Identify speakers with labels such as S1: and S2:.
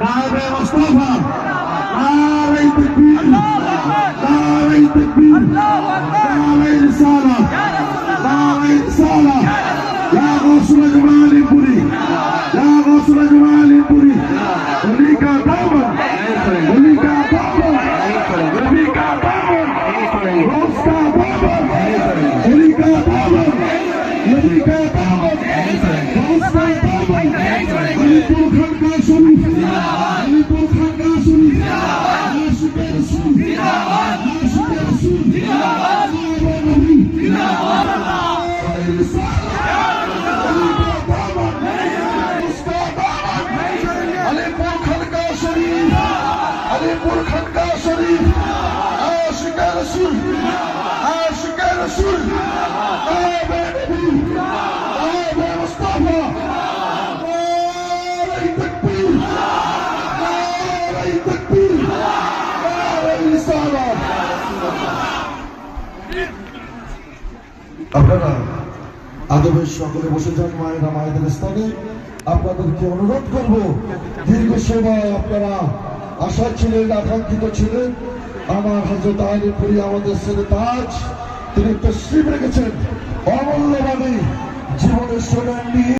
S1: নারে মুস্তাফা, নারে তাকবীর, নারে তাকবীর, নারে রিসালাত, নারে রিসালাত। ইয়া গাউসুল জামালিপুরি, ইয়া গাউসুল জামালিপুরি, ওলি কা দামন, ওলি কা দামন, নবী কা দামন, গাউস কা দামন, ওলি কা দামন, নবী কা দামন, গাউস কা দামন। আলিপুর খানকা শরীফ, আলিপুর খানকা শরীফ, আশিকে রাসূল, আশিকে রাসূল, সাহাবা নবী, আলিপুর খানকা শরীফ, আলিপুর খানকা শরীফ, আশিকে রাসূল, আশিকে রাসূল, সাহাবা নবী, সাহাবা মুস্তাফা। আপনারা আদবের সকলে বসে যান মায়েরা মায়েদের স্থানে। আপনাদেরকে অনুরোধ করব, দীর্ঘ সময় আপনারা আশা ছিলেন, আকাঙ্ক্ষিত ছিলেন। আমার হযরত আলীপুরি আমাদের ছেলে তাজ, তিনি তশরিফ রেখেছেন অমূল্যবাদী জীবনের সোনার নিয়ে।